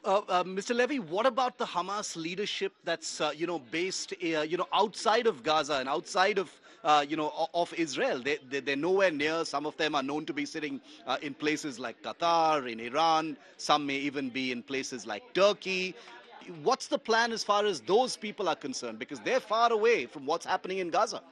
Mr. Levy, what about the Hamas leadership that's, based, outside of Gaza and outside of, of Israel? They're nowhere near. Some of them are known to be sitting in places like Qatar, in Iran. Some may even be in places like Turkey. What's the plan as far as those people are concerned? Because they're far away from what's happening in Gaza.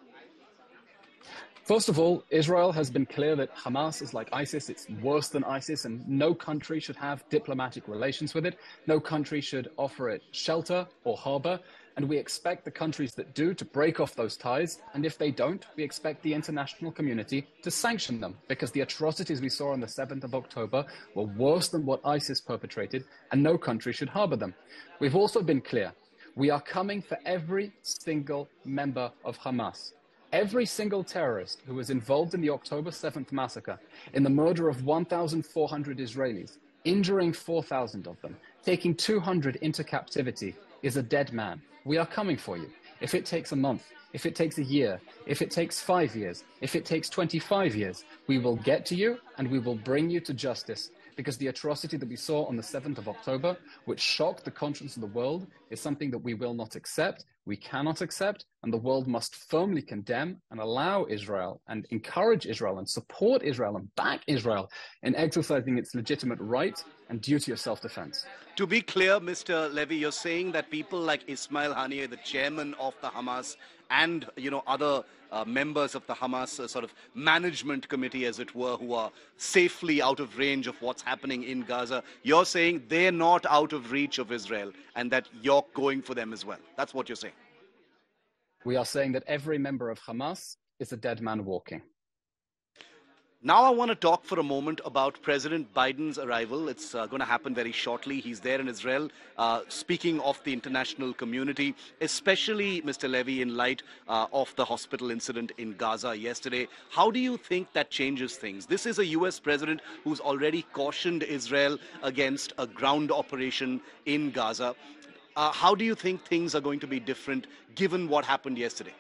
First of all, Israel has been clear that Hamas is like ISIS. It's worse than ISIS, and no country should have diplomatic relations with it. No country should offer it shelter or harbor. And we expect the countries that do to break off those ties. And if they don't, we expect the international community to sanction them, because the atrocities we saw on the 7th of October were worse than what ISIS perpetrated, and no country should harbor them. We've also been clear. We are coming for every single member of Hamas. Every single terrorist who was involved in the October 7th massacre, in the murder of 1,400 Israelis, injuring 4,000 of them, taking 200 into captivity, is a dead man. We are coming for you. If it takes a month, if it takes a year, if it takes 5 years, if it takes 25 years, we will get to you and we will bring you to justice. Because the atrocity that we saw on the 7th of October, which shocked the conscience of the world, is something that we will not accept, we cannot accept, and the world must firmly condemn and allow Israel and encourage Israel and support Israel and back Israel in exercising its legitimate right and duty of self-defense. To be clear, Mr. Levy, you're saying that people like Ismail Haniyeh, the chairman of the Hamas, and other members of the Hamas sort of management committee, as it were, who are safely out of range of what's happening in Gaza, you're saying they're not out of reach of Israel and that you're going for them as well. That's what you're saying. We are saying that every member of Hamas is a dead man walking. Now I want to talk for a moment about President Biden's arrival. It's going to happen very shortly. He's there in Israel, speaking of the international community, especially, Mr. Levy, in light of the hospital incident in Gaza yesterday. How do you think that changes things? This is a U.S. president who's already cautioned Israel against a ground operation in Gaza. How do you think things are going to be different given what happened yesterday?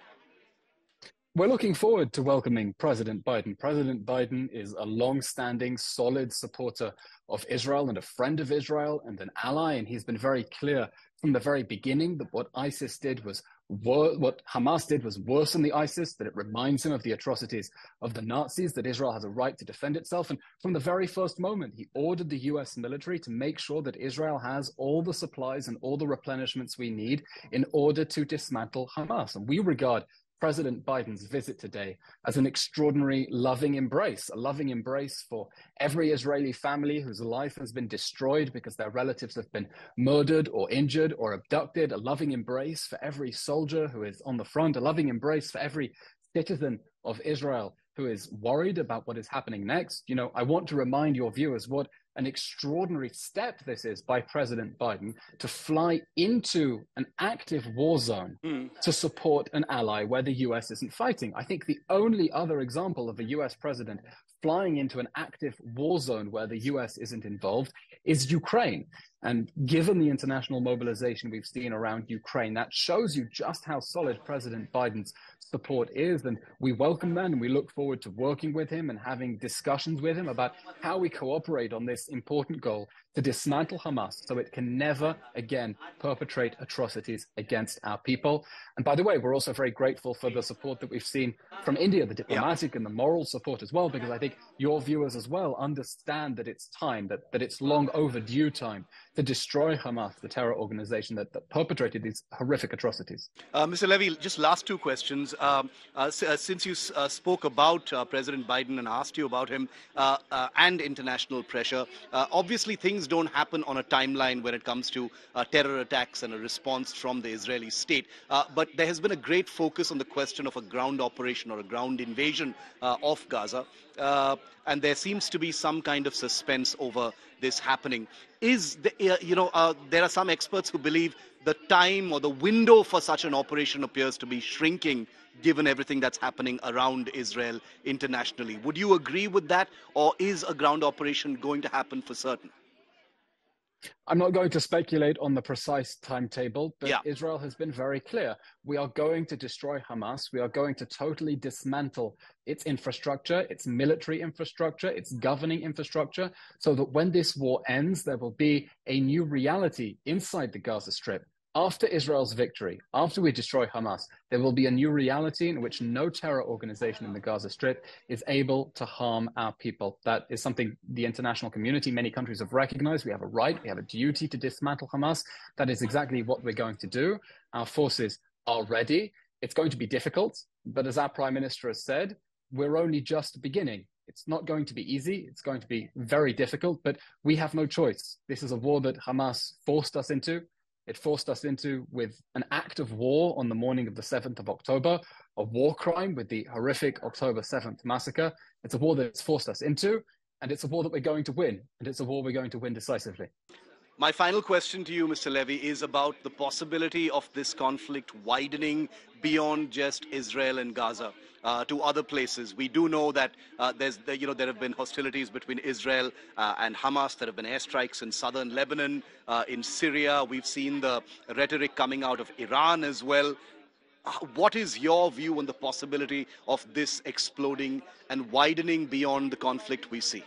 We're looking forward to welcoming President Biden. President Biden is a long-standing, solid supporter of Israel and a friend of Israel and an ally, and he's been very clear from the very beginning that what Hamas did was worse than the ISIS, that it reminds him of the atrocities of the Nazis, that Israel has a right to defend itself. And from the very first moment, he ordered the US military to make sure that Israel has all the supplies and all the replenishments we need in order to dismantle Hamas. And we regard President Biden's visit today as an extraordinary loving embrace, a loving embrace for every Israeli family whose life has been destroyed because their relatives have been murdered or injured or abducted, a loving embrace for every soldier who is on the front, a loving embrace for every citizen of Israel who is worried about what is happening next. I want to remind your viewers what an extraordinary step this is by President Biden to fly into an active war zone to support an ally where the US isn't fighting. I think the only other example of a US president flying into an active war zone where the US isn't involved is Ukraine. And given the international mobilization we've seen around Ukraine, that shows you just how solid President Biden's support is. And we welcome that, and we look forward to working with him and having discussions with him about how we cooperate on this important goal to dismantle Hamas so it can never again perpetrate atrocities against our people. And by the way, we're also very grateful for the support that we've seen from India, the diplomatic and the moral support as well, because I think your viewers as well understand that it's time, that it's long overdue time to destroy Hamas, the terror organization that perpetrated these horrific atrocities. Mr. Levy, just last two questions. Since you spoke about President Biden and asked you about him and international pressure, obviously things don't happen on a timeline when it comes to terror attacks and a response from the Israeli state. But there has been a great focus on the question of a ground operation or a ground invasion of Gaza. And there seems to be some kind of suspense over this happening. There are some experts who believe the time or the window for such an operation appears to be shrinking given everything that's happening around Israel internationally. Would you agree with that, or is a ground operation going to happen for certain? I'm not going to speculate on the precise timetable, but Yeah. Israel has been very clear. We are going to destroy Hamas. We are going to totally dismantle its infrastructure, its military infrastructure, its governing infrastructure, so that when this war ends, there will be a new reality inside the Gaza Strip. After Israel's victory, after we destroy Hamas, there will be a new reality in which no terror organization in the Gaza Strip is able to harm our people. That is something the international community, many countries have recognized. We have a right, we have a duty to dismantle Hamas. That is exactly what we're going to do. Our forces are ready. It's going to be difficult, but as our Prime Minister has said, we're only just beginning. It's not going to be easy. It's going to be very difficult, but we have no choice. This is a war that Hamas forced us into. It forced us into with an act of war on the morning of the 7th of October, a war crime with the horrific October 7th massacre. It's a war that it's forced us into, and it's a war that we're going to win, and it's a war we're going to win decisively. My final question to you, Mr. Levy, is about the possibility of this conflict widening beyond just Israel and Gaza to other places. We do know that there have been hostilities between Israel and Hamas. There have been airstrikes in southern Lebanon, in Syria. We've seen the rhetoric coming out of Iran as well. What is your view on the possibility of this exploding and widening beyond the conflict we see?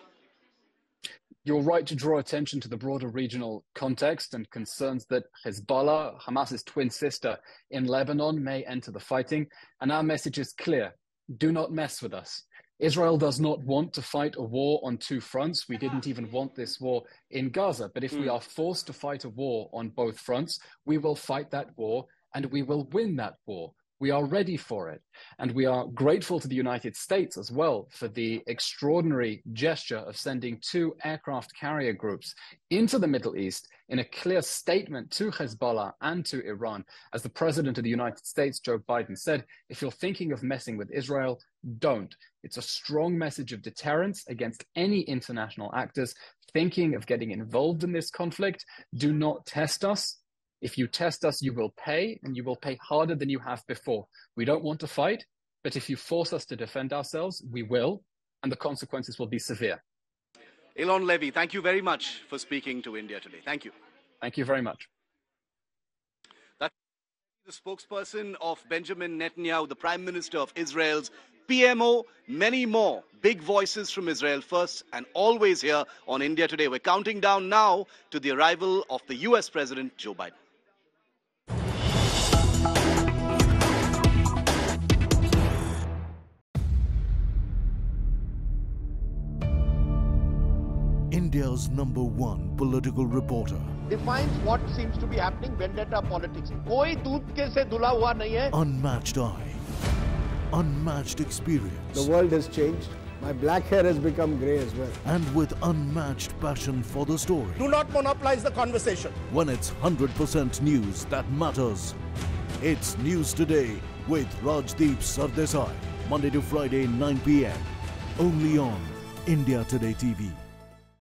You're right to draw attention to the broader regional context and concerns that Hezbollah, Hamas's twin sister in Lebanon, may enter the fighting. And our message is clear. Do not mess with us. Israel does not want to fight a war on two fronts. We didn't even want this war in Gaza. But if we are forced to fight a war on both fronts, we will fight that war and we will win that war. We are ready for it. And we are grateful to the United States as well for the extraordinary gesture of sending 2 aircraft carrier groups into the Middle East in a clear statement to Hezbollah and to Iran. As the President of the United States, Joe Biden, said, if you're thinking of messing with Israel, don't. It's a strong message of deterrence against any international actors thinking of getting involved in this conflict. Do not test us. If you test us, you will pay, and you will pay harder than you have before. We don't want to fight, but if you force us to defend ourselves, we will, and the consequences will be severe. Eylon Levy, thank you very much for speaking to India today. Thank you. Thank you very much. That's the spokesperson of Benjamin Netanyahu, the Prime Minister of Israel's PMO, many more big voices from Israel first and always here on India Today. We're counting down now to the arrival of the US President, Joe Biden. India's #1 political reporter. Defines what seems to be happening, vendetta politics. कोई दूध के से धुला हुआ नहीं है. Unmatched eye, unmatched experience. The world has changed. My black hair has become grey as well. And with unmatched passion for the story. Do not monopolize the conversation. When it's 100% news that matters. It's News Today with Rajdeep Sardesai. Monday to Friday, 9 p.m. Only on India Today TV.